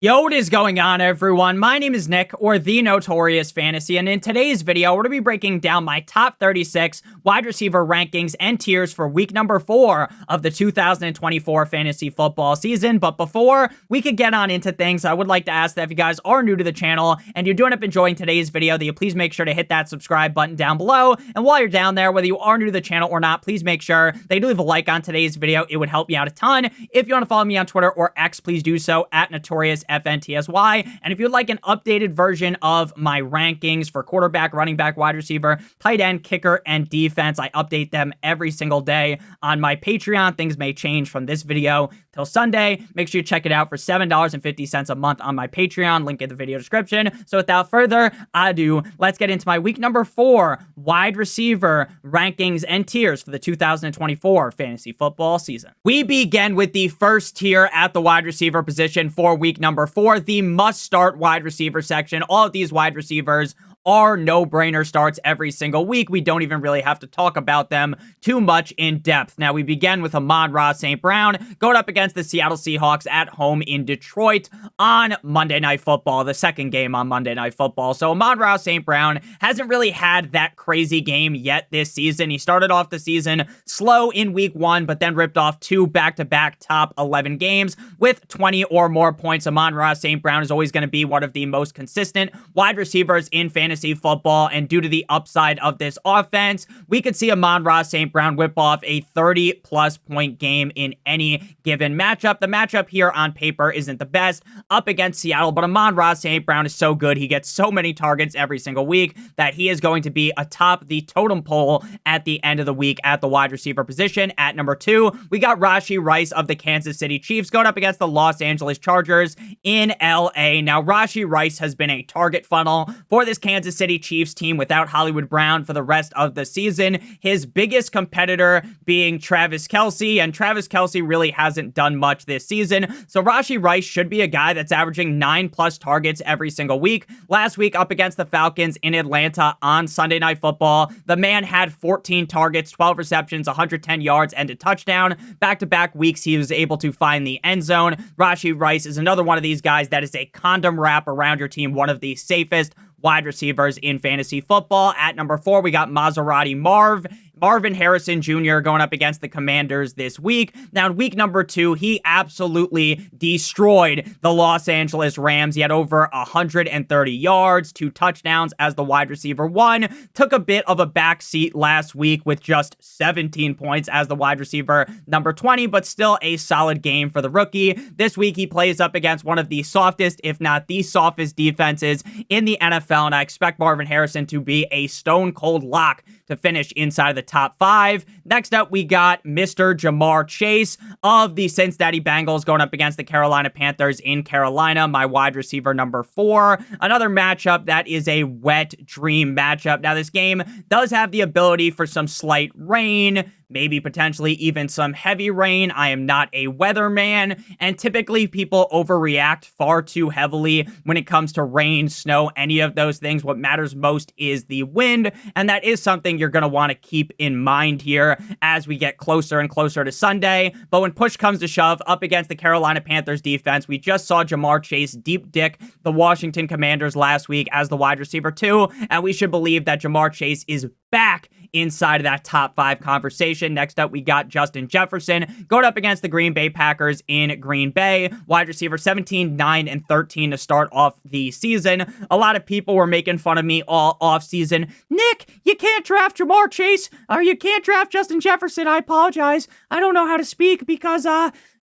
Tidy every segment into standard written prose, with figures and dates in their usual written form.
Yo, what is going on, everyone? My name is Nick, or the Notorious Fantasy, and in today's video, we're going to be breaking down my top 36 wide receiver rankings and tiers for week number 4 of the 2024 fantasy football season. But before we could get on into things, I would like to ask that if you guys are new to the channel and you do end up enjoying today's video, that you please make sure to hit that subscribe button down below. And while you're down there, whether you are new to the channel or not, please make sure that you do leave a like on today's video. It would help me out a ton. If you want to follow me on Twitter or X, please do so at NotoriousFantasy. And if you'd like an updated version of my rankings for quarterback, running back, wide receiver, tight end, kicker, and defense, I update them every single day on my Patreon. Things may change from this video till Sunday. Make sure you check it out for $7.50 a month on my Patreon. Link in the video description. So without further ado, let's get into my week number 4 wide receiver rankings and tiers for the 2024 fantasy football season. We begin with the first tier at the wide receiver position for week number 4, the must-start wide receiver section. All of these wide receivers are no-brainer starts every single week. We don't even really have to talk about them too much in depth. Now, we begin with Amon-Ra St. Brown going up against the Seattle Seahawks at home in Detroit on Monday Night Football, the second game on Monday Night Football. So Amon-Ra St. Brown hasn't really had that crazy game yet this season. He started off the season slow in week 1, but then ripped off 2 back-to-back top 11 games with 20 or more points. Amon-Ra St. Brown is always going to be one of the most consistent wide receivers in fantasy football, and due to the upside of this offense, we could see Amon-Ra St. Brown whip off a 30-plus point game in any given matchup. The matchup here on paper isn't the best up against Seattle, but Amon-Ra St. Brown is so good. He gets so many targets every single week that he is going to be atop the totem pole at the end of the week at the wide receiver position. At number 2, we got Rashee Rice of the Kansas City Chiefs going up against the Los Angeles Chargers in LA. Now, Rashee Rice has been a target funnel for this Kansas City Chiefs team without Hollywood Brown for the rest of the season. His biggest competitor being Travis Kelce, and Travis Kelce really hasn't done much this season. So Rashee Rice should be a guy that's averaging 9+ targets every single week. Last week up against the Falcons in Atlanta on Sunday Night Football, the man had 14 targets, 12 receptions, 110 yards, and a touchdown. Back-to-back weeks, he was able to find the end zone. Rashee Rice is another one of these guys that is a condom wrap around your team, one of the safest wide receivers in fantasy football. At number 4, we got Marvin Harrison Jr. going up against the Commanders this week. Now, in week number 2, he absolutely destroyed the Los Angeles Rams. He had over 130 yards, 2 touchdowns as the wide receiver 1. Took a bit of a backseat last week with just 17 points as the wide receiver number 20, but still a solid game for the rookie. This week, he plays up against one of the softest, if not the softest defenses in the NFL, and I expect Marvin Harrison to be a stone-cold lock to finish inside of the top 5. Next up, we got Mr. Ja'Marr Chase of the Cincinnati Bengals going up against the Carolina Panthers in Carolina, my wide receiver number 4. Another matchup that is a wet dream matchup. Now, this game does have the ability for some slight rain, maybe potentially even some heavy rain. I am not a weatherman, and typically people overreact far too heavily when it comes to rain, snow, any of those things. What matters most is the wind, and that is something you're going to want to keep in mind here as we get closer and closer to Sunday. But when push comes to shove up against the Carolina Panthers defense, we just saw Ja'Marr Chase deep dick the Washington Commanders last week as the wide receiver 2, and we should believe that Ja'Marr Chase is back inside of that top 5 conversation. Next up, we got Justin Jefferson going up against the Green Bay Packers in Green Bay. Wide receiver 17, 9, and 13 to start off the season. A lot of people were making fun of me all offseason. Nick, you can't draft Ja'Marr Chase, or you can't draft Justin Jefferson. I apologize. I don't know how to speak because,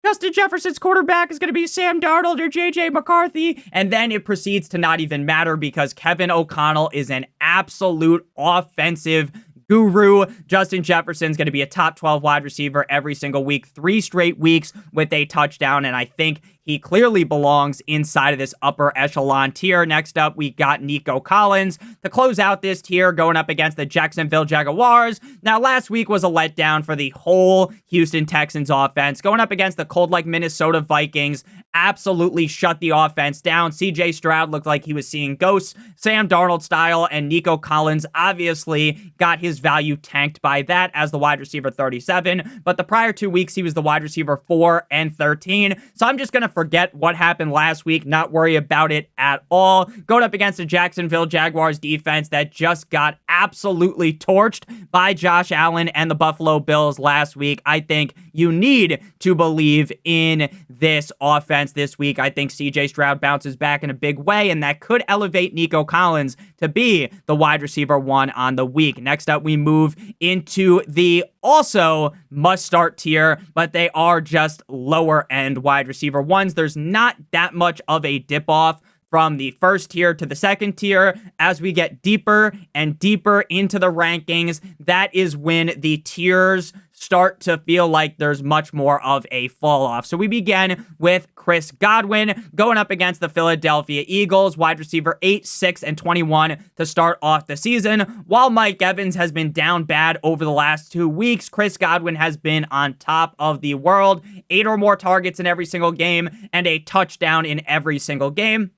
Justin Jefferson's quarterback is going to be Sam Darnold or J.J. McCarthy. And then it proceeds to not even matter because Kevin O'Connell is an absolute offensive guru. Justin Jefferson's going to be a top 12 wide receiver every single week, 3 straight weeks with a touchdown. And I think he clearly belongs inside of this upper echelon tier. Next up, we got Nico Collins to close out this tier going up against the Jacksonville Jaguars. Now, last week was a letdown for the whole Houston Texans offense. Going up against the cold-like Minnesota Vikings, absolutely shut the offense down. CJ Stroud looked like he was seeing ghosts, Sam Darnold style, and Nico Collins obviously got his value tanked by that as the wide receiver 37. But the prior 2 weeks, he was the wide receiver 4 and 13. So I'm just going to forget what happened last week, not worry about it at all. Going up against the Jacksonville Jaguars defense that just got absolutely torched by Josh Allen and the Buffalo Bills last week. I think you need to believe in this offense this week. I think CJ Stroud bounces back in a big way, and that could elevate Nico Collins to be the wide receiver 1 on the week. Next up, we move into the also must-start tier, but they are just lower-end wide receiver 1s. There's not that much of a dip-off from the first tier to the second tier. As we get deeper and deeper into the rankings, that is when the tiers start to feel like there's much more of a fall off. So we begin with Chris Godwin going up against the Philadelphia Eagles, wide receiver 8, 6, and 21 to start off the season. While Mike Evans has been down bad over the last 2 weeks, Chris Godwin has been on top of the world. 8 or more targets in every single game and a touchdown in every single game.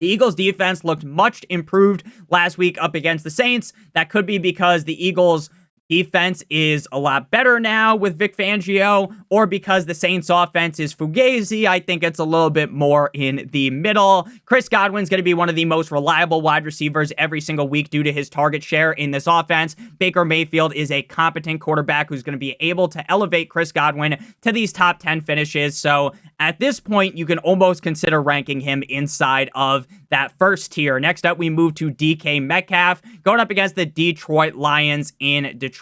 The Eagles defense looked much improved last week up against the Saints. That could be because the Eagles defense is a lot better now with Vic Fangio, or because the Saints offense is fugazi. I think it's a little bit more in the middle. Chris Godwin's going to be one of the most reliable wide receivers every single week due to his target share in this offense. Baker Mayfield is a competent quarterback who's going to be able to elevate Chris Godwin to these top 10 finishes. So at this point, you can almost consider ranking him inside of that first tier. Next up, we move to DK Metcalf going up against the Detroit Lions in Detroit.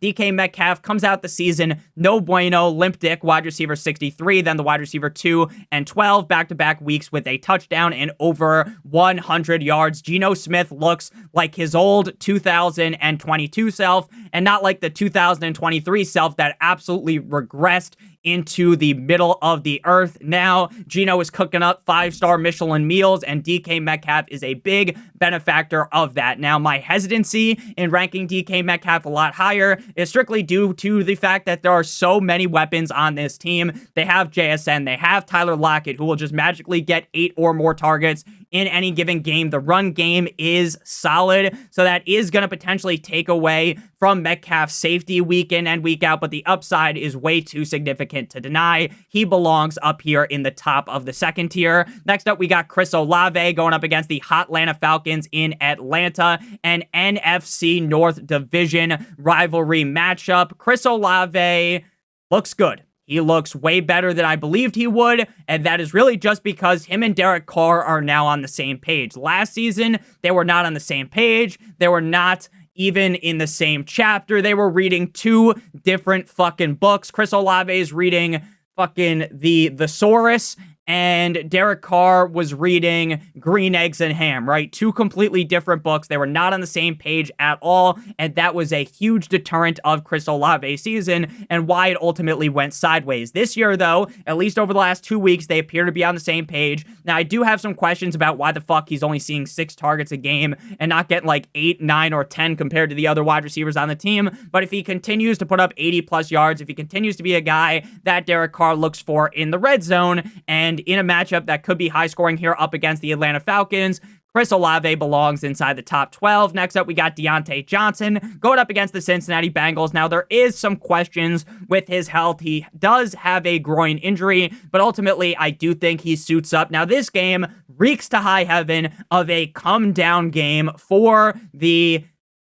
DK Metcalf comes out the season no bueno, limp dick, wide receiver 63, then the wide receiver 2 and 12 back-to-back weeks with a touchdown and over 100 yards. Geno Smith looks like his old 2022 self and not like the 2023 self that absolutely regressed into the middle of the earth. Now, Geno is cooking up 5-star Michelin meals, and DK Metcalf is a big benefactor of that. Now, my hesitancy in ranking DK Metcalf a lot higher is strictly due to the fact that there are so many weapons on this team. They have JSN, they have Tyler Lockett, who will just magically get 8 or more targets in any given game. The run game is solid, so that is going to potentially take away from Metcalf's safety week in and week out, but the upside is way too significant to deny. He belongs up here in the top of the second tier. Next up, we got Chris Olave going up against the hot Atlanta Falcons in Atlanta, an NFC North Division rivalry matchup. Chris Olave looks good. He looks way better than I believed he would, and that is really just because him and Derek Carr are now on the same page. Last season, they were not on the same page. They were not even in the same chapter. They were reading 2 different fucking books. Chris Olave is reading fucking the Thesaurus, and Derek Carr was reading Green Eggs and Ham, right? 2 completely different books. They were not on the same page at all, and that was a huge deterrent of Chris Olave's season and why it ultimately went sideways. This year, though, at least over the last 2 weeks, they appear to be on the same page. Now, I do have some questions about why the fuck he's only seeing 6 targets a game and not getting like 8, 9, or 10 compared to the other wide receivers on the team, but if he continues to put up 80-plus yards, if he continues to be a guy that Derek Carr looks for in the red zone, and in a matchup that could be high scoring here up against the Atlanta Falcons, Chris Olave belongs inside the top 12. Next up, we got Deontay Johnson going up against the Cincinnati Bengals. Now, there is some questions with his health. He does have a groin injury, but ultimately, I do think he suits up. Now, this game reeks to high heaven of a come-down game for the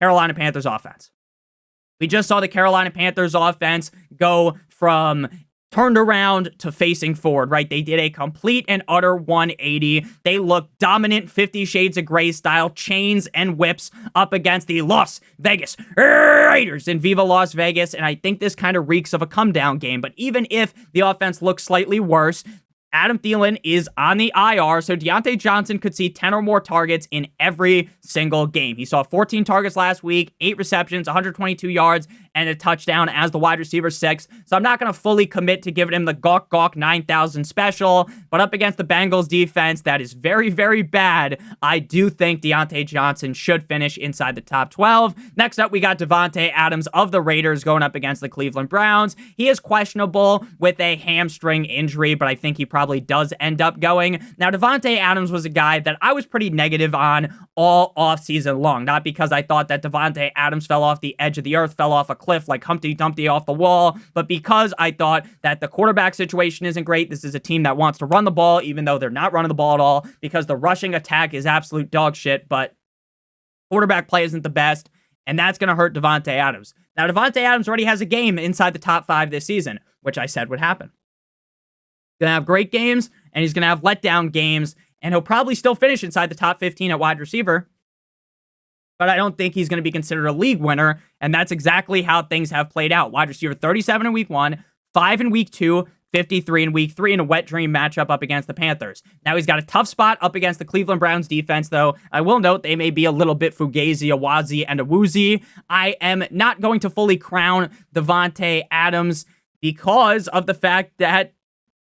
Carolina Panthers offense. We just saw the Carolina Panthers offense go from turned around to facing forward, right? They did a complete and utter 180. They looked dominant 50 Shades of Grey style chains and whips up against the Las Vegas Raiders in Viva Las Vegas, and I think this kind of reeks of a come-down game, but even if the offense looks slightly worse, Adam Thielen is on the IR, so Deontay Johnson could see 10 or more targets in every single game. He saw 14 targets last week, 8 receptions, 122 yards, and a touchdown as the wide receiver 6. So I'm not going to fully commit to giving him the gawk gawk 9,000 special, but up against the Bengals defense that is very, very bad, I do think Deontay Johnson should finish inside the top 12. Next up, we got Devontae Adams of the Raiders going up against the Cleveland Browns. He is questionable with a hamstring injury, but I think he probably probably does end up going. Now, Davante Adams was a guy that I was pretty negative on all offseason long, not because I thought that Davante Adams fell off the edge of the earth, fell off a cliff like Humpty Dumpty off the wall, but because I thought that the quarterback situation isn't great. This is a team that wants to run the ball, even though they're not running the ball at all, because the rushing attack is absolute dog shit, but quarterback play isn't the best, and that's going to hurt Davante Adams. Now, Davante Adams already has a game inside the top 5 this season, which I said would happen. He's going to have great games, and he's going to have letdown games, and he'll probably still finish inside the top 15 at wide receiver, but I don't think he's going to be considered a league winner, and that's exactly how things have played out. Wide receiver 37 in week 1, 5 in week 2, 53 in week 3 in a wet dream matchup up against the Panthers. Now he's got a tough spot up against the Cleveland Browns defense, though. I will note they may be a little bit fugazi, awazi, and a woozy. I am not going to fully crown Davante Adams because of the fact that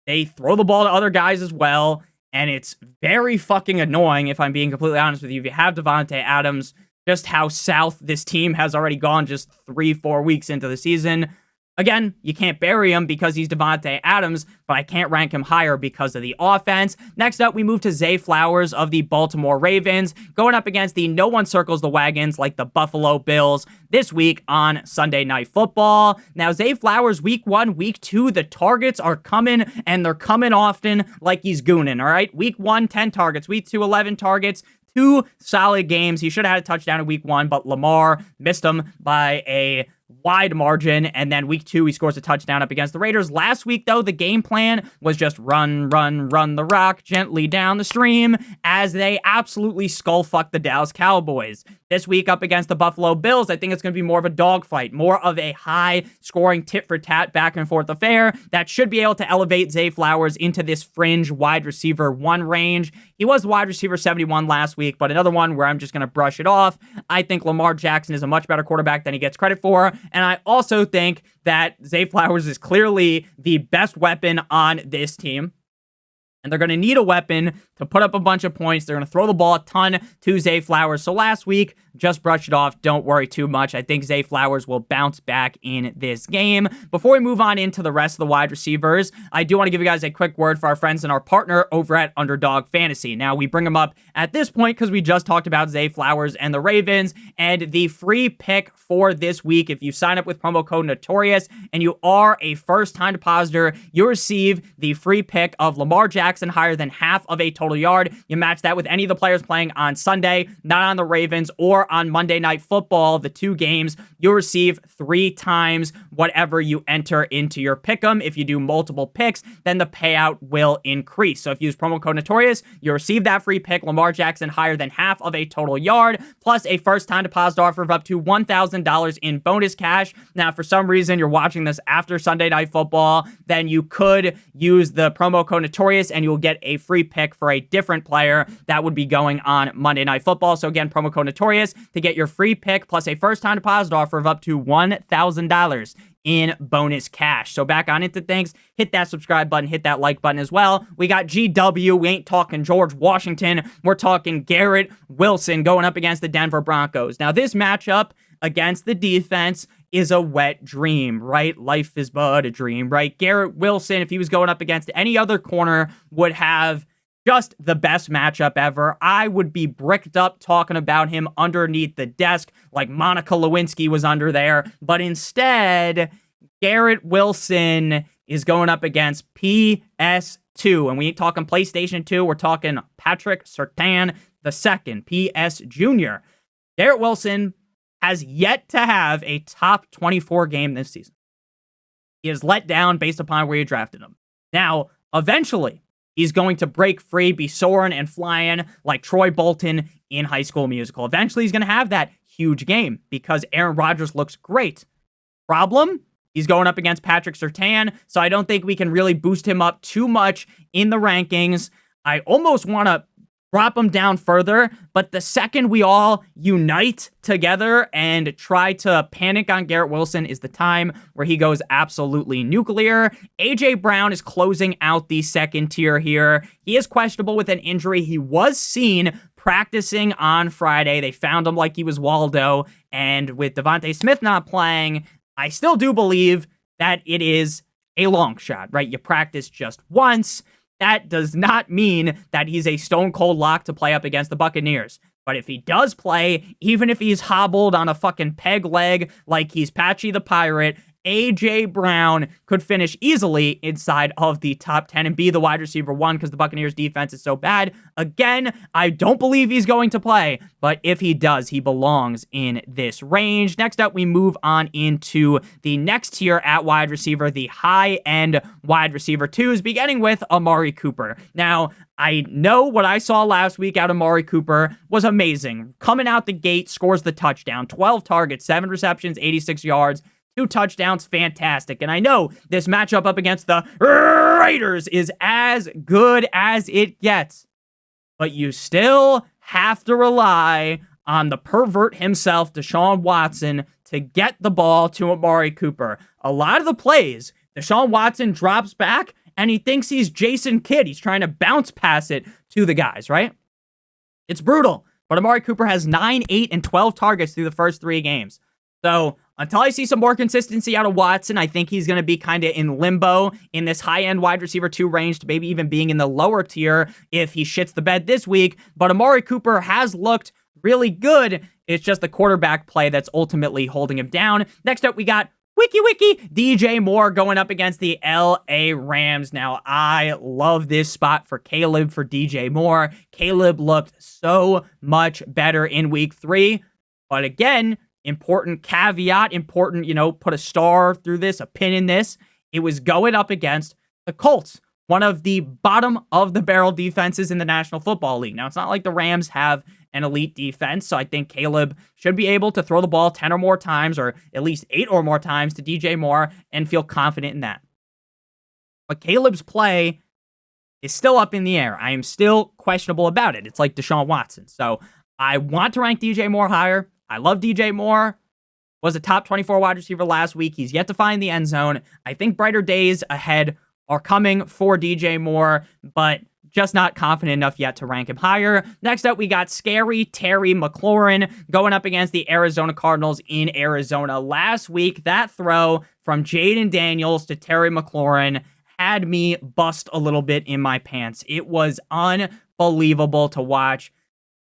they throw the ball to other guys as well, and it's very fucking annoying, if I'm being completely honest with you, if you have Davante Adams, just how south this team has already gone just 3-4 weeks into the season. Again, you can't bury him because he's Davante Adams, but I can't rank him higher because of the offense. Next up, we move to Zay Flowers of the Baltimore Ravens, going up against the no one circles the wagons like the Buffalo Bills this week on Sunday Night Football. Now, Zay Flowers, week 1, week 2, the targets are coming, and they're coming often like he's gooning, all right? Week 1, 10 targets. Week 2, 11 targets. 2 solid games. He should have had a touchdown in week 1, but Lamar missed him by a wide margin, and then week 2, he scores a touchdown up against the Raiders. Last week, though, the game plan was just run the rock gently down the stream as they absolutely skull-fuck the Dallas Cowboys. This week up against the Buffalo Bills, I think it's going to be more of a dogfight, more of a high-scoring tit-for-tat back-and-forth affair that should be able to elevate Zay Flowers into this fringe wide receiver 1 range. He was wide receiver 71 last week, but another one where I'm just going to brush it off. I think Lamar Jackson is a much better quarterback than he gets credit for, and I also think that Zay Flowers is clearly the best weapon on this team. And they're going to need a weapon to put up a bunch of points. They're going to throw the ball a ton to Zay Flowers. So last week, just brush it off. Don't worry too much. I think Zay Flowers will bounce back in this game. Before we move on into the rest of the wide receivers, I do want to give you guys a quick word for our friends and our partner over at Underdog Fantasy. Now, we bring them up at this point because we just talked about Zay Flowers and the Ravens, and the free pick for this week, if you sign up with promo code Notorious and you are a first-time depositor, you receive the free pick of Lamar Jackson higher than half of a total yard. You match that with any of the players playing on Sunday, not on the Ravens, or on Monday Night Football, the 2 games. You'll receive 3 times whatever you enter into your pick'em. If you do multiple picks, then the payout will increase. So if you use promo code Notorious, you'll receive that free pick, Lamar Jackson higher than half of a total yard, plus a first-time deposit offer of up to $1,000 in bonus cash. Now, if for some reason you're watching this after Sunday Night Football, then you could use the promo code Notorious and you'll get a free pick for a different player that would be going on Monday Night Football. So again, promo code Notorious to get your free pick plus a first-time deposit offer of up to $1,000 in bonus cash. So back on into things, hit that subscribe button, hit that like button as well. We got GW, we ain't talking George Washington, we're talking Garrett Wilson going up against the Denver Broncos. Now this matchup against the defense is a wet dream, right? Life is but a dream, right? Garrett Wilson, if he was going up against any other corner, would have just the best matchup ever. I would be bricked up talking about him underneath the desk like Monica Lewinsky was under there. But instead, Garrett Wilson is going up against PS2. And we ain't talking PlayStation 2. We're talking Patrick Surtain II, PS Jr. Garrett Wilson has yet to have a top 24 game this season. He is let down based upon where you drafted him. Now, eventually, he's going to break free, be soaring and flying like Troy Bolton in High School Musical. Eventually, he's going to have that huge game because Aaron Rodgers looks great. Problem? He's going up against Patrick Surtain, so I don't think we can really boost him up too much in the rankings. I almost want to drop him down further, but the second we all unite together and try to panic on Garrett Wilson is the time where he goes absolutely nuclear. A.J. Brown is closing out the second tier here. He is questionable with an injury. He was seen practicing on Friday. They found him like he was Waldo, and with Devontae Smith not playing, I still do believe that it is a long shot, right? You practice just once. that does not mean that he's a stone cold lock to play up against the Buccaneers. But if he does play, even if he's hobbled on a fucking peg leg like he's Patchy the Pirate, A.J. Brown could finish easily inside of the top 10 and be the wide receiver 1 because the Buccaneers defense is so bad. Again, I don't believe he's going to play, but if he does, he belongs in this range. Next up, we move on into the next tier at wide receiver, the high-end wide receiver 2s, beginning with Amari Cooper. Now, I know what I saw last week out of Amari Cooper was amazing. Coming out the gate, scores the touchdown. 12 targets, 7 receptions, 86 yards. 2 touchdowns, fantastic. And I know this matchup up against the Raiders is as good as it gets. But you still have to rely on the pervert himself, Deshaun Watson, to get the ball to Amari Cooper. A lot of the plays, Deshaun Watson drops back, and he thinks he's Jason Kidd. He's trying to bounce pass it to the guys, right? It's brutal. But Amari Cooper has 9, 8, and 12 targets through the first 3 games. So until I see some more consistency out of Watson, I think he's going to be kind of in limbo in this high-end wide receiver 2 range to maybe even being in the lower tier if he shits the bed this week. But Amari Cooper has looked really good. It's just the quarterback play that's ultimately holding him down. Next up, we got Wiki DJ Moore going up against the LA Rams. Now, I love this spot for Caleb for DJ Moore. Caleb looked so much better in week 3. But again, important caveat, important, put a star through this, a pin in this. It was going up against the Colts, one of the bottom of the barrel defenses in the National Football League. Now, it's not like the Rams have an elite defense, so I think Caleb should be able to throw the ball 10 or more times, or at least 8 or more times to DJ Moore and feel confident in that. But Caleb's play is still up in the air. I am still questionable about it. It's like Deshaun Watson. So I want to rank DJ Moore higher. I love DJ Moore. Was a top 24 wide receiver last week. He's yet to find the end zone. I think brighter days ahead are coming for DJ Moore, but just not confident enough yet to rank him higher. Next up, we got scary Terry McLaurin going up against the Arizona Cardinals in Arizona. Last week, that throw from Jaden Daniels to Terry McLaurin had me bust a little bit in my pants. It was unbelievable to watch.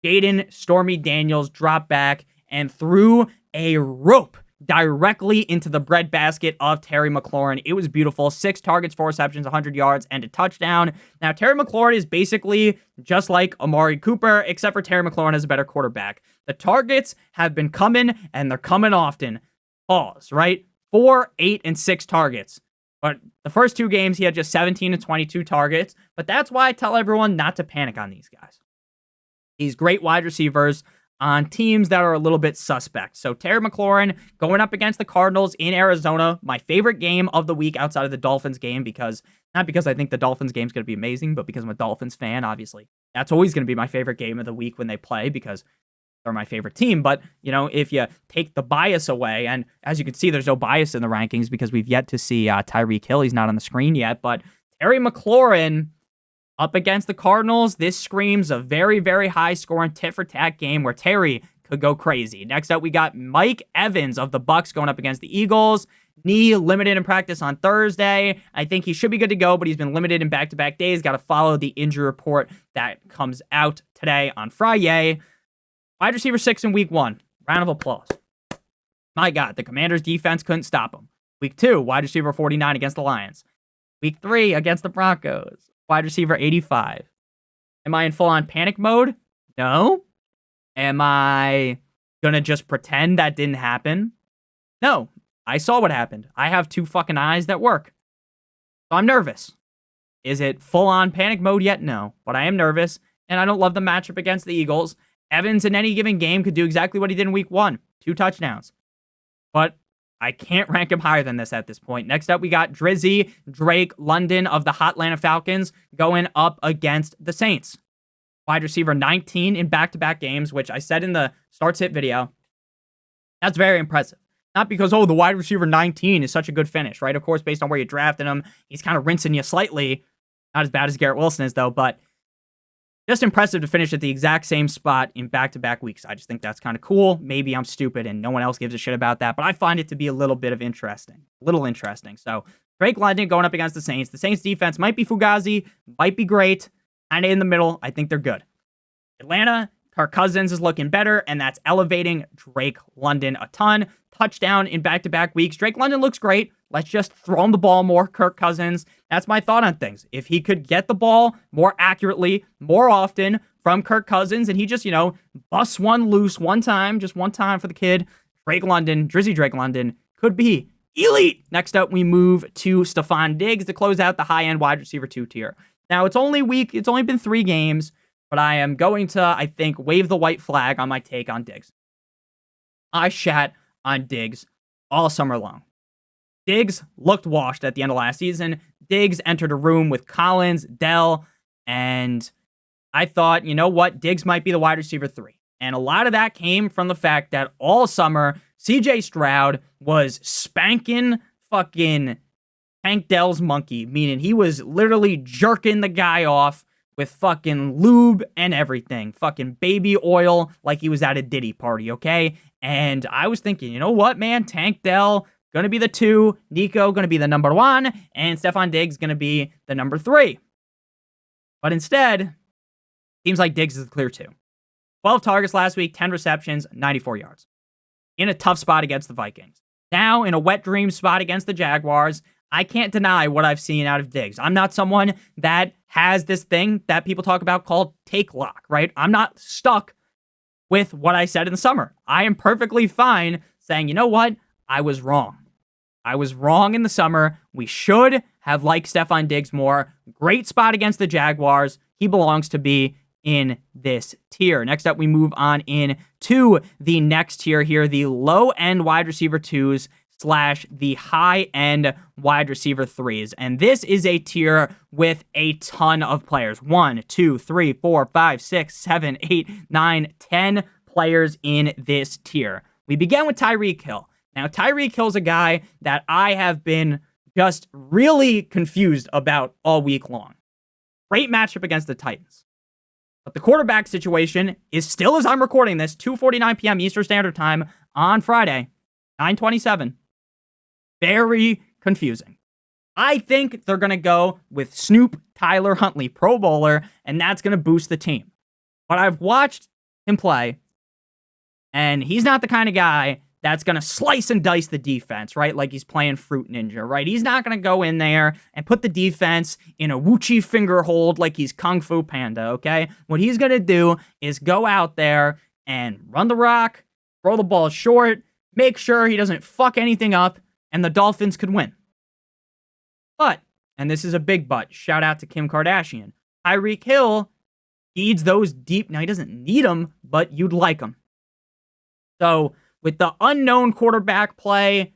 Jaden Stormy Daniels drop back and threw a rope directly into the breadbasket of Terry McLaurin. It was beautiful. 6 targets, 4 receptions, 100 yards, and a touchdown. Now, Terry McLaurin is basically just like Amari Cooper, except for Terry McLaurin has a better quarterback. The targets have been coming, and they're coming often. Pause, right? 4, 8, and 6 targets. But the first 2 games, he had just 17 and 22 targets. But that's why I tell everyone not to panic on these guys. He's great wide receivers on teams that are a little bit suspect. So Terry McLaurin going up against the Cardinals in Arizona, my favorite game of the week outside of the Dolphins game, not because I think the Dolphins game is going to be amazing, but because I'm a Dolphins fan, obviously. That's always going to be my favorite game of the week when they play because they're my favorite team. But, if you take the bias away, and as you can see, there's no bias in the rankings because we've yet to see Tyreek Hill. He's not on the screen yet, but Terry McLaurin up against the Cardinals, this screams a very, very high-scoring tit-for-tat game where Terry could go crazy. Next up, we got Mike Evans of the Bucs going up against the Eagles. Knee limited in practice on Thursday. I think he should be good to go, but he's been limited in back-to-back days. Got to follow the injury report that comes out today on Friday. Wide receiver 6 in week 1. Round of applause. My God, the Commanders' defense couldn't stop him. Week 2, wide receiver 49 against the Lions. Week 3, against the Broncos. Wide receiver 85. Am I in full-on panic mode? No. Am I gonna just pretend that didn't happen? No. I saw what happened. I have 2 fucking eyes that work. So I'm nervous. Is it full-on panic mode yet? No. But I am nervous, and I don't love the matchup against the Eagles. Evans in any given game could do exactly what he did in week 1. 2 touchdowns. But I can't rank him higher than this at this point. Next up, we got Drizzy Drake London of the Atlanta Falcons going up against the Saints. Wide receiver 19 in back-to-back games, which I said in the start-sit video. That's very impressive. Not because, the wide receiver 19 is such a good finish, right? Of course, based on where you drafted him, he's kind of rinsing you slightly. Not as bad as Garrett Wilson is, though, but just impressive to finish at the exact same spot in back-to-back weeks. I just think that's kind of cool. Maybe I'm stupid and no one else gives a shit about that, but I find it to be a little interesting. So Drake London going up against the Saints. The Saints defense might be Fugazi, might be great. Kind of in the middle. I think they're good. Atlanta, Kirk Cousins is looking better, and that's elevating Drake London a ton. Touchdown in back-to-back weeks. Drake London looks great. Let's just throw him the ball more, Kirk Cousins. That's my thought on things. If he could get the ball more accurately, more often from Kirk Cousins, and he just, busts one loose one time, just one time for the kid, Drake London, Drizzy Drake London, could be elite. Next up, we move to Stephon Diggs to close out the high-end wide receiver 2 tier. Now, it's only been 3 games, but I am going to, I think, wave the white flag on my take on Diggs. I shat on Diggs all summer long. Diggs looked washed at the end of last season. Diggs entered a room with Collins, Dell, and I thought, you know what? Diggs might be the wide receiver 3. And a lot of that came from the fact that all summer, CJ Stroud was spanking fucking Tank Dell's monkey, meaning he was literally jerking the guy off with fucking lube and everything. Fucking baby oil like he was at a Diddy party, okay? And I was thinking, you know what, man? Tank Dell gonna be the 2, Nico gonna be the number 1, and Stephon Diggs gonna be the number 3. But instead, seems like Diggs is the clear 2. 12 targets last week, 10 receptions, 94 yards. In a tough spot against the Vikings. Now, in a wet dream spot against the Jaguars, I can't deny what I've seen out of Diggs. I'm not someone that has this thing that people talk about called take lock, right? I'm not stuck with what I said in the summer. I am perfectly fine saying, you know what? I was wrong. I was wrong in the summer. We should have liked Stephon Diggs more. Great spot against the Jaguars. He belongs to be in this tier. Next up, we move on in to the next tier here, the low-end wide receiver 2s / the high-end wide receiver 3s. And this is a tier with a ton of players. 1, 2, 3, 4, 5, 6, 7, 8, 9, 10 players in this tier. We begin with Tyreek Hill. Now, Tyreek Hill's a guy that I have been just really confused about all week long. Great matchup against the Titans. But the quarterback situation is still, as I'm recording this, 2:49 p.m. Eastern Standard Time on Friday, 9:27. Very confusing. I think they're going to go with Snoop Tyler Huntley, Pro Bowler, and that's going to boost the team. But I've watched him play, and he's not the kind of guy that's going to slice and dice the defense, right? Like he's playing Fruit Ninja, right? He's not going to go in there and put the defense in a Wuchi finger hold like he's Kung Fu Panda, okay? What he's going to do is go out there and run the rock, throw the ball short, make sure he doesn't fuck anything up, and the Dolphins could win. But, and this is a big but, shout out to Kim Kardashian, Tyreek Hill needs those deep, now he doesn't need them, but you'd like them. So, with the unknown quarterback play,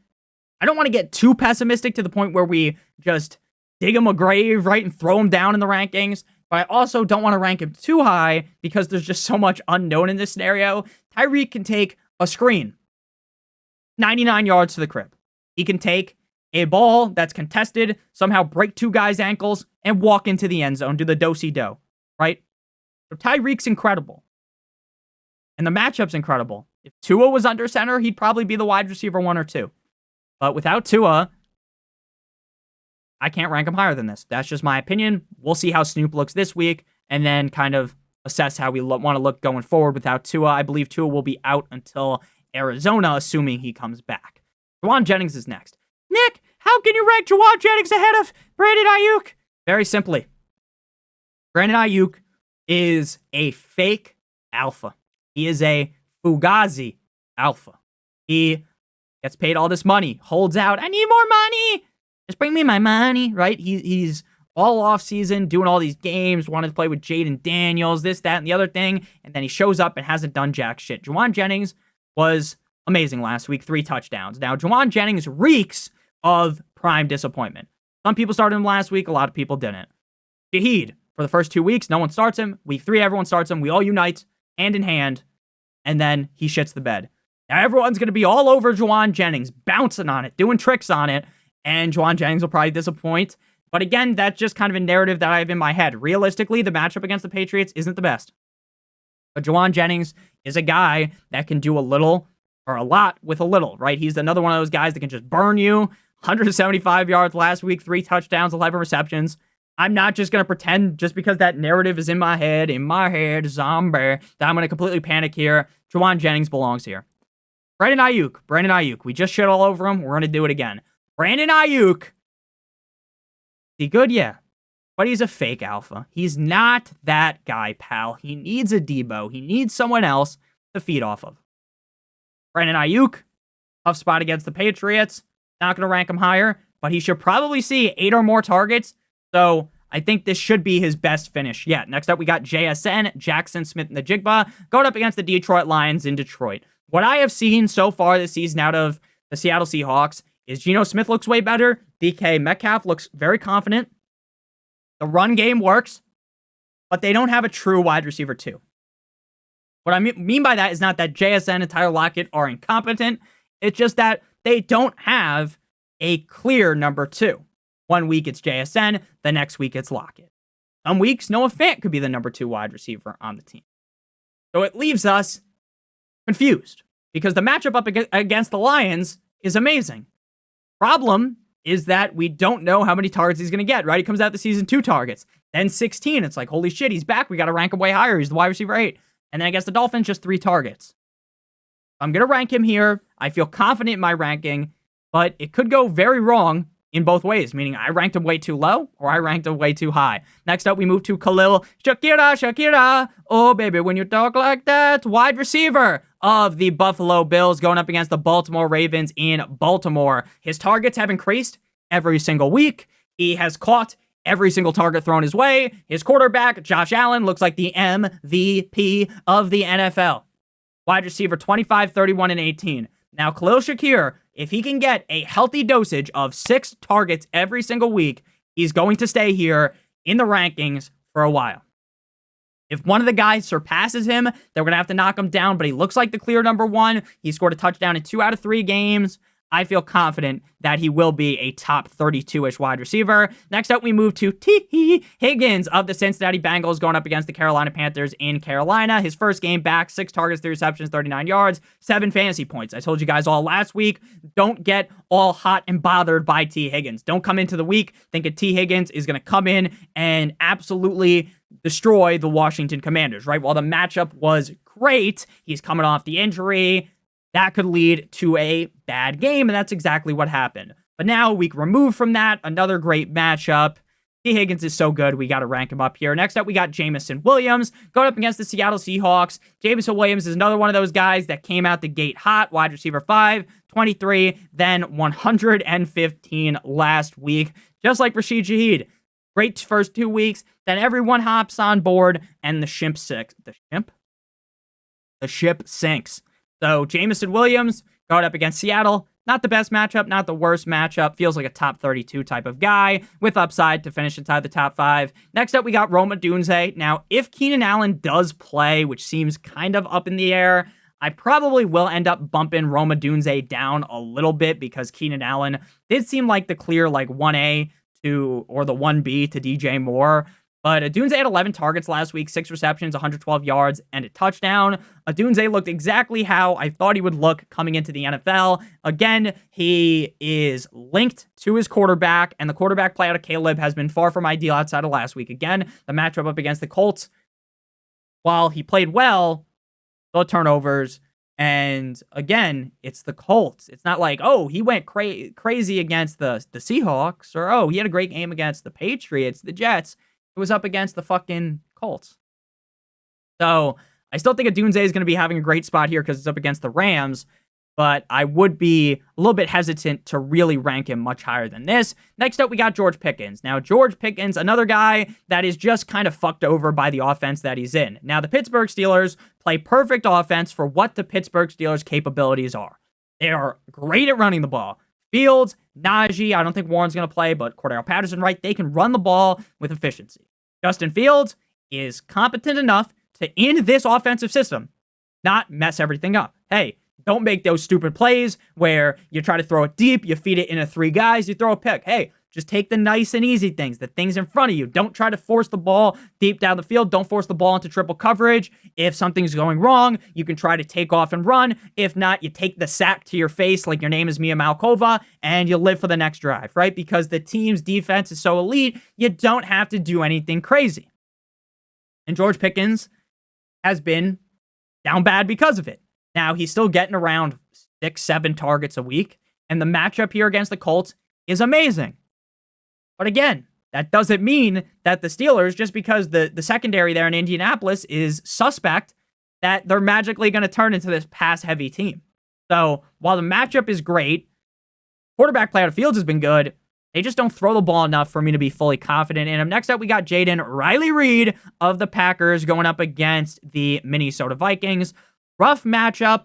I don't want to get too pessimistic to the point where we just dig him a grave, right, and throw him down in the rankings. But I also don't want to rank him too high because there's just so much unknown in this scenario. Tyreek can take a screen, 99 yards to the crib. He can take a ball that's contested, somehow break 2 guys' ankles, and walk into the end zone, do the do-si-do, right? So Tyreek's incredible. And the matchup's incredible. If Tua was under center, he'd probably be the wide receiver 1 or 2. But without Tua, I can't rank him higher than this. That's just my opinion. We'll see how Snoop looks this week and then kind of assess how we want to look going forward without Tua. I believe Tua will be out until Arizona, assuming he comes back. Juwan Jennings is next. Nick, how can you rank Juwan Jennings ahead of Brandon Ayuk? Very simply, Brandon Ayuk is a fake alpha. He is a Fugazi alpha. He gets paid all this money, holds out, I need more money. Just bring me my money, right? He's all off season doing all these games, wanted to play with Jaden Daniels, this, that, and the other thing, and then he shows up and hasn't done jack shit. Juwan Jennings was amazing last week, 3 touchdowns. Now, Juwan Jennings reeks of prime disappointment. Some people started him last week, a lot of people didn't. Shaheed, for the first 2 weeks, no one starts him. Week 3, everyone starts him. We all unite, hand in hand, and then he shits the bed. Now, everyone's going to be all over Juwan Jennings, bouncing on it, doing tricks on it, and Juwan Jennings will probably disappoint. But again, that's just kind of a narrative that I have in my head. Realistically, the matchup against the Patriots isn't the best. But Juwan Jennings is a guy that can do a little or a lot with a little, right? He's another one of those guys that can just burn you, 175 yards last week, 3 touchdowns, 11 receptions. I'm not just going to pretend just because that narrative is in my head, zombie, that I'm going to completely panic here. Juwan Jennings belongs here. Brandon Ayuk. We just shit all over him. We're going to do it again. Brandon Ayuk. Is he good? Yeah. But he's a fake alpha. He's not that guy, pal. He needs a Debo. He needs someone else to feed off of. Brandon Ayuk. Tough spot against the Patriots. Not going to rank him higher, but he should probably see 8 or more targets. So I think this should be his best finish yet. Next up, we got JSN, Jackson Smith-Njigba, going up against the Detroit Lions in Detroit. What I have seen so far this season out of the Seattle Seahawks is Geno Smith looks way better. DK Metcalf looks very confident. The run game works, but they don't have a true wide receiver 2. What I mean by that is not that JSN and Tyler Lockett are incompetent. It's just that they don't have a clear number 2. One week it's JSN, the next week it's Lockett. Some weeks Noah Fant could be the number 2 wide receiver on the team. So it leaves us confused because the matchup up against the Lions is amazing. Problem is that we don't know how many targets he's going to get, right? He comes out the season 2 targets, then 16. It's like, holy shit, he's back. We got to rank him way higher. He's the wide receiver 8. And then against the Dolphins, just 3 targets. I'm going to rank him here. I feel confident in my ranking, but it could go very wrong in both ways, meaning I ranked him way too low or I ranked him way too high. Next up, we move to Khalil Shakira. Oh, baby, when you talk like that, wide receiver of the Buffalo Bills going up against the Baltimore Ravens in Baltimore. His targets have increased every single week. He has caught every single target thrown his way. His quarterback, Josh Allen, looks like the MVP of the NFL. Wide receiver 25, 31, and 18. Now, Khalil Shakir, if he can get a healthy dosage of 6 targets every single week, he's going to stay here in the rankings for a while. If one of the guys surpasses him, they're going to have to knock him down, but he looks like the clear number 1. He scored a touchdown in 2 out of 3 games. I feel confident that he will be a top 32-ish wide receiver. Next up, we move to T. Higgins of the Cincinnati Bengals going up against the Carolina Panthers in Carolina. His first game back, 6 targets, 3 receptions, 39 yards, 7 fantasy points. I told you guys all last week, don't get all hot and bothered by T. Higgins. Don't come into the week thinking T. Higgins is going to come in and absolutely destroy the Washington Commanders, right? While the matchup was great, he's coming off the injury. That could lead to a bad game, and that's exactly what happened. But now, a week removed from that, another great matchup. T. Higgins is so good, we got to rank him up here. Next up, we got Jameson Williams going up against the Seattle Seahawks. Jameson Williams is another one of those guys that came out the gate hot, wide receiver 5, 23, then 115 last week. Just like Rashid Shaheed. Great first 2 weeks, then everyone hops on board, and the ship sinks. The ship sinks. So, Jameson Williams going up against Seattle. Not the best matchup, not the worst matchup. Feels like a top 32 type of guy with upside to finish inside the top 5. Next up, we got Rome Odunze. Now, if Keenan Allen does play, which seems kind of up in the air, I probably will end up bumping Rome Odunze down a little bit because Keenan Allen did seem like the clear 1A to, or the 1B to DJ Moore. But Odunze had 11 targets last week, 6 receptions, 112 yards, and a touchdown. Odunze looked exactly how I thought he would look coming into the NFL. Again, he is linked to his quarterback, and the quarterback play out of Caleb has been far from ideal outside of last week. Again, the matchup up against the Colts, while he played well, the turnovers, and again, it's the Colts. It's not like, oh, he went crazy against the Seahawks, or oh, he had a great game against the Patriots, the Jets. It was up against the fucking Colts. So I still think Odunze is going to be having a great spot here because it's up against the Rams, but I would be a little bit hesitant to really rank him much higher than this. Next up, we got George Pickens. Now, George Pickens, another guy that is just kind of fucked over by the offense that he's in. Now, the Pittsburgh Steelers play perfect offense for what the Pittsburgh Steelers' capabilities are. They are great at running the ball. Fields, Najee, I don't think Warren's going to play, but Cordell Patterson, right? They can run the ball with efficiency. Justin Fields is competent enough to, in this offensive system, not mess everything up. Hey, don't make those stupid plays where you try to throw it deep, you feed it into 3 guys, you throw a pick. Hey, Just take the nice and easy things, the things in front of you. Don't try to force the ball deep down the field. Don't force the ball into triple coverage. If something's going wrong, you can try to take off and run. If not, you take the sack to your face like your name is Mia Malkova and you live for the next drive, right? Because the team's defense is so elite, you don't have to do anything crazy. And George Pickens has been down bad because of it. Now, he's still getting around 6-7 targets a week, and the matchup here against the Colts is amazing. But again, that doesn't mean that the Steelers, just because the secondary there in Indianapolis is suspect, that they're magically going to turn into this pass-heavy team. So while the matchup is great, quarterback play out of Fields has been good, they just don't throw the ball enough for me to be fully confident in him. Next up, we got Jaden Riley Reed of the Packers going up against the Minnesota Vikings. Rough matchup.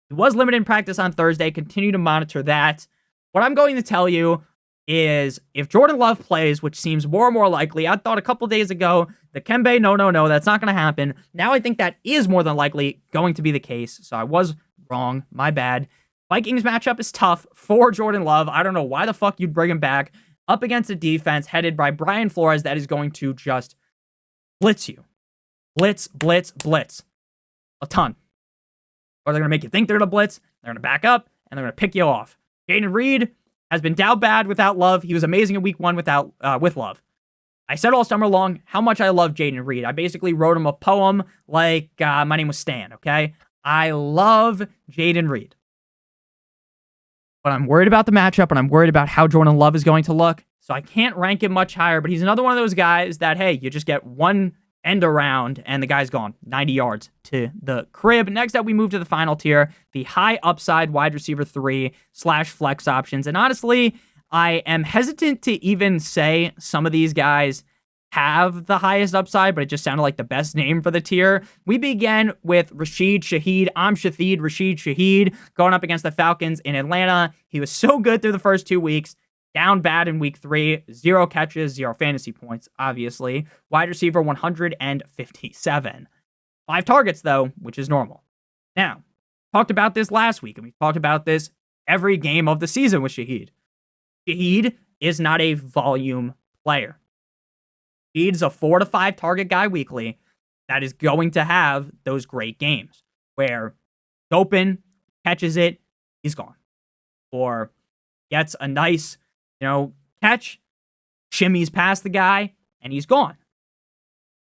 He was limited in practice on Thursday. Continue to monitor that. What I'm going to tell you is if Jordan Love plays, which seems more and more likely, I thought a couple days ago, the Kembe, no, that's not going to happen. Now I think that is more than likely going to be the case. So I was wrong. My bad. Vikings matchup is tough for Jordan Love. I don't know why the fuck you'd bring him back up against a defense headed by Brian Flores that is going to just blitz you. Blitz. A ton. Or they're going to make you think they're going to blitz, they're going to back up, and they're going to pick you off. Jaden Reed has been down bad without Love. He was amazing in week 1 with Love. I said all summer long how much I love Jaden Reed. I basically wrote him a poem like my name was Stan, okay? I love Jaden Reed. But I'm worried about the matchup, and I'm worried about how Jordan Love is going to look. So I can't rank him much higher, but he's another one of those guys that, hey, you just get one end around, and the guy's gone 90 yards to the crib. Next up, we move to the final tier, the high upside wide receiver 3/flex options. And honestly, I am hesitant to even say some of these guys have the highest upside, but it just sounded like the best name for the tier. We begin with Rashid Shaheed. Rashid Shaheed, going up against the Falcons in Atlanta. He was so good through the first 2 weeks. Down bad in week 3. 0 catches, 0 fantasy points, obviously. Wide receiver 157. 5 targets, though, which is normal. Now, talked about this last week, and we've talked about this every game of the season with Shaheed. Shaheed is not a volume player. Shaheed's a 4 to 5 target guy weekly that is going to have those great games where open, catches it, he's gone. Or gets a nice, catch, shimmies past the guy, and he's gone.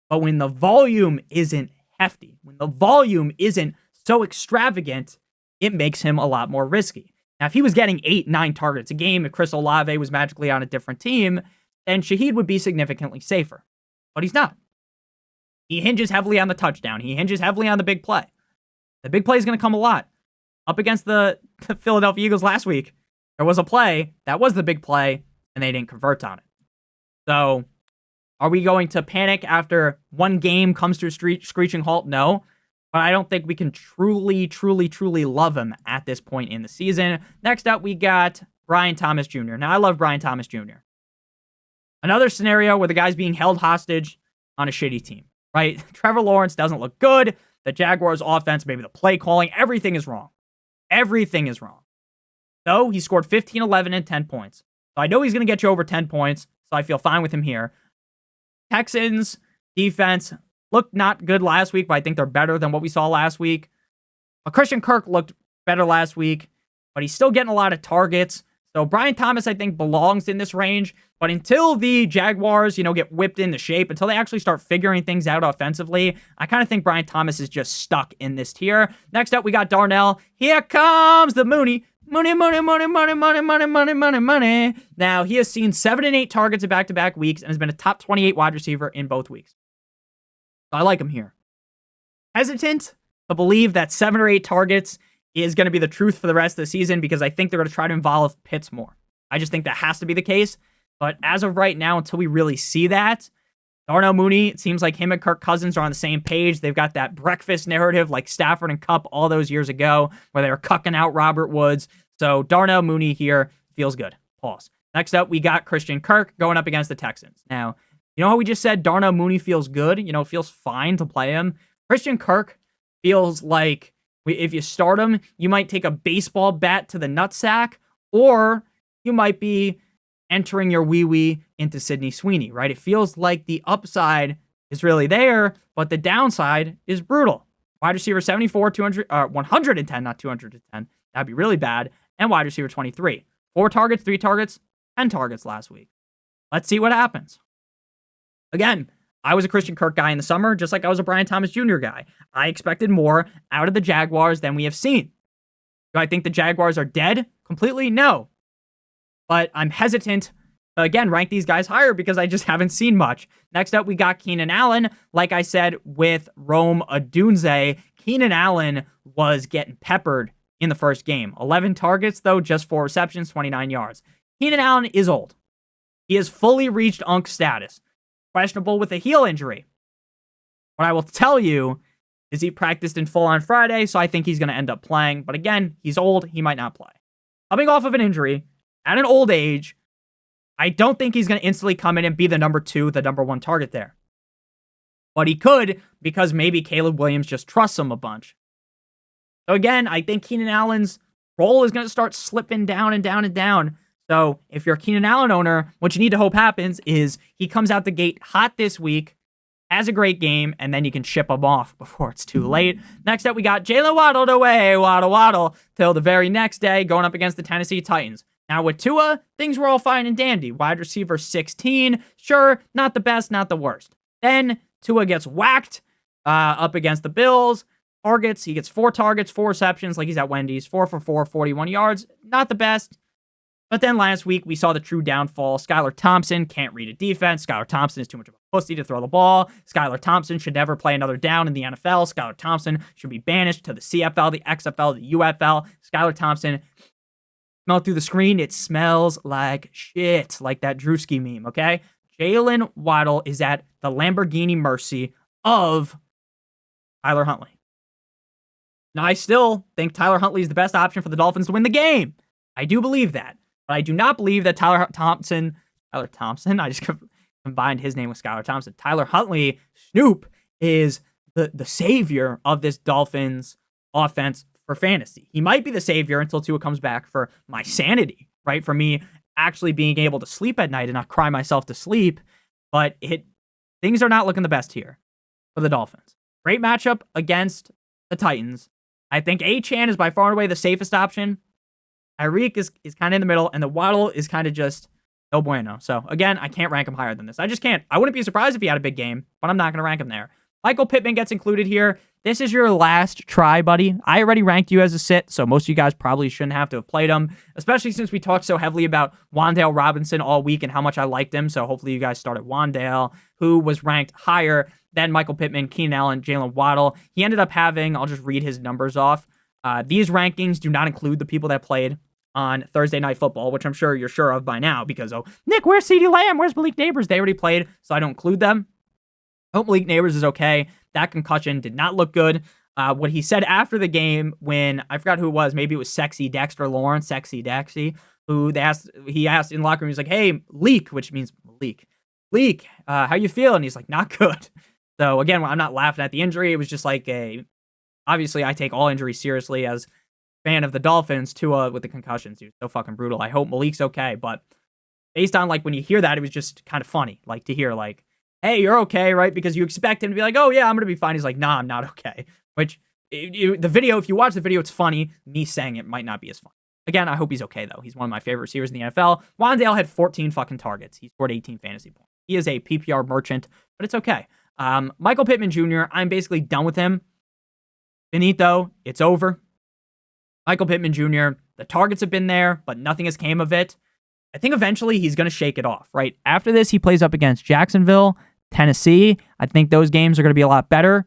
But when the volume isn't hefty, when the volume isn't so extravagant, it makes him a lot more risky. Now, if he was getting 8-9 targets a game, if Chris Olave was magically on a different team, then Shaheed would be significantly safer. But he's not. He hinges heavily on the touchdown. He hinges heavily on the big play. The big play is going to come a lot. Up against the Philadelphia Eagles last week, there was a play that was the big play, and they didn't convert on it. So, are we going to panic after one game comes to a screeching halt? No. But I don't think we can truly love him at this point in the season. Next up, we got Brian Thomas Jr. Now, I love Brian Thomas Jr. Another scenario where the guy's being held hostage on a shitty team, right? Trevor Lawrence doesn't look good. The Jaguars' offense, maybe the play calling, everything is wrong. Everything is wrong. So, he scored 15, 11, and 10 points. So, I know he's going to get you over 10 points, so I feel fine with him here. Texans defense looked not good last week, but I think they're better than what we saw last week. Christian Kirk looked better last week, but he's still getting a lot of targets. So Brian Thomas, I think, belongs in this range. But until the Jaguars, get whipped into shape, until they actually start figuring things out offensively, I kind of think Brian Thomas is just stuck in this tier. Next up, we got Darnell. Here comes the Mooney. Money. Now, he has seen 7 and 8 targets in back-to-back weeks and has been a top 28 wide receiver in both weeks. So I like him here. Hesitant to believe that 7 or 8 targets is going to be the truth for the rest of the season because I think they're going to try to involve Pitts more. I just think that has to be the case. But as of right now, until we really see that, Darnell Mooney, it seems like him and Kirk Cousins are on the same page. They've got that breakfast narrative like Stafford and Kupp all those years ago where they were cucking out Robert Woods. So Darnell Mooney here feels good. Pause. Next up, we got Christian Kirk going up against the Texans. Now, you know how we just said Darnell Mooney feels good? It feels fine to play him. Christian Kirk feels like if you start him, you might take a baseball bat to the nutsack, or you might be entering your wee into Sydney Sweeney, right? It feels like the upside is really there, but the downside is brutal. Wide receiver 74, 110, not 210. That'd be really bad. And wide receiver 23. 4 targets, 3 targets, 10 targets last week. Let's see what happens. Again, I was a Christian Kirk guy in the summer, just like I was a Brian Thomas Jr. guy. I expected more out of the Jaguars than we have seen. Do I think the Jaguars are dead completely? No. But I'm hesitant to, again, rank these guys higher because I just haven't seen much. Next up, we got Keenan Allen. Like I said with Rome Odunze, Keenan Allen was getting peppered in the first game. 11 targets, though, just 4 receptions, 29 yards. Keenan Allen is old. He has fully reached UNC status. Questionable with a heel injury. What I will tell you is he practiced in full on Friday, so I think he's going to end up playing. But again, he's old. He might not play. Coming off of an injury at an old age, I don't think he's going to instantly come in and be the number 2, the number 1 target there. But he could because maybe Caleb Williams just trusts him a bunch. So again, I think Keenan Allen's role is going to start slipping down and down and down. So if you're a Keenan Allen owner, what you need to hope happens is he comes out the gate hot this week, has a great game, and then you can ship him off before it's too late. Next up, we got Jalen Waddle away, Waddle, till the very next day, going up against the Tennessee Titans. Now with Tua, things were all fine and dandy. Wide receiver 16, sure, not the best, not the worst. Then Tua gets whacked up against the Bills. Targets, he gets 4 targets, 4 receptions, like he's at Wendy's, 4 for 4, 41 yards. Not the best. But then last week, we saw the true downfall. Skylar Thompson can't read a defense. Skylar Thompson is too much of a pussy to throw the ball. Skylar Thompson should never play another down in the NFL. Skylar Thompson should be banished to the CFL, the XFL, the UFL. Skylar Thompson, smell through the screen, it smells like shit, like that Drewski meme, okay? Jalen Waddle is at the Lamborghini mercy of Tyler Huntley. Now, I still think Tyler Huntley is the best option for the Dolphins to win the game. I do believe that. But I do not believe that Tyler Thompson, I just combined his name with Skylar Thompson. Tyler Huntley, Snoop, is the savior of this Dolphins offense for fantasy. He might be the savior until Tua comes back for my sanity, right? For me actually being able to sleep at night and not cry myself to sleep. But things are not looking the best here for the Dolphins. Great matchup against the Titans. I think Achane is by far and away the safest option. Tyreek is kind of in the middle, and the Waddle is kind of just no bueno. So, again, I can't rank him higher than this. I just can't. I wouldn't be surprised if he had a big game, but I'm not going to rank him there. Michael Pittman gets included here. This is your last try, buddy. I already ranked you as a sit, so most of you guys probably shouldn't have to have played him, especially since we talked so heavily about Wan'Dale Robinson all week and how much I liked him. So, hopefully, you guys started Wan'Dale, who was ranked higher than Michael Pittman, Keenan Allen, Jalen Waddle. He ended up having, I'll just read his numbers off. These rankings do not include the people that played on Thursday Night Football, which I'm sure you're sure of by now because, Nick, where's CeeDee Lamb? Where's Malik Neighbors? They already played, so I don't include them. I hope Malik Neighbors is okay. That concussion did not look good. What he said after the game when, I forgot who it was, maybe it was Sexy Dexter Lawrence, Sexy Dexy, who he asked in the locker room, he's like, hey, Leak, which means Leak, how you feeling? He's like, not good. So again, I'm not laughing at the injury. It was just like obviously I take all injuries seriously as fan of the Dolphins. Tua with the concussions, dude, so fucking brutal. I hope Malik's okay, but based on like when you hear that, it was just kind of funny, like to hear like, hey, you're okay, right? Because you expect him to be like, oh yeah, I'm gonna be fine. He's like, nah, I'm not okay. Which the video, if you watch the video, it's funny. Me saying it might not be as funny. Again, I hope he's okay though. He's one of my favorite receivers in the NFL. Wan'Dale had 14 fucking targets. He scored 18 fantasy points. He is a PPR merchant, but it's okay. Michael Pittman Jr., I'm basically done with him. Finito, it's over. Michael Pittman Jr., the targets have been there, but nothing has came of it. I think eventually he's going to shake it off, right? After this, he plays up against Jacksonville, Tennessee. I think those games are going to be a lot better.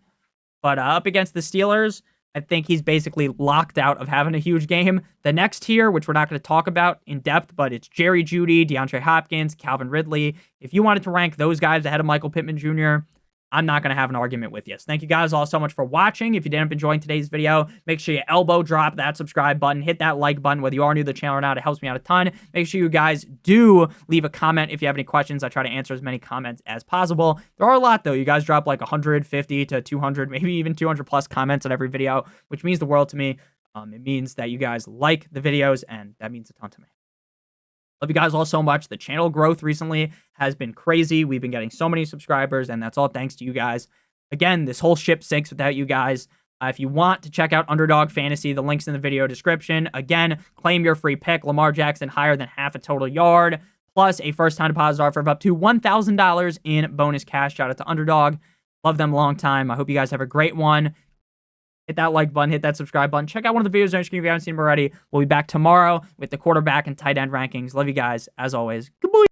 But up against the Steelers, I think he's basically locked out of having a huge game. The next tier, which we're not going to talk about in depth, but it's Jerry Jeudy, DeAndre Hopkins, Calvin Ridley. If you wanted to rank those guys ahead of Michael Pittman Jr., I'm not going to have an argument with you. So thank you guys all so much for watching. If you didn't enjoy today's video, make sure you elbow drop that subscribe button, hit that like button, whether you are new to the channel or not. It helps me out a ton. Make sure you guys do leave a comment if you have any questions. I try to answer as many comments as possible. There are a lot, though. You guys drop like 150 to 200, maybe even 200 plus comments on every video, which means the world to me. It means that you guys like the videos, and that means a ton to me. Love you guys all so much. The channel growth recently has been crazy. We've been getting so many subscribers, and that's all thanks to you guys. Again, this whole ship sinks without you guys. If you want to check out Underdog Fantasy, the link's in the video description. Again, claim your free pick, Lamar Jackson higher than half a total yard, plus a first-time deposit offer of up to $1,000 in bonus cash. Shout out to Underdog. Love them a long time. I hope you guys have a great one. Hit that like button, hit that subscribe button. Check out one of the videos on your screen if you haven't seen them already. We'll be back tomorrow with the quarterback and tight end rankings. Love you guys, as always. Goodbye.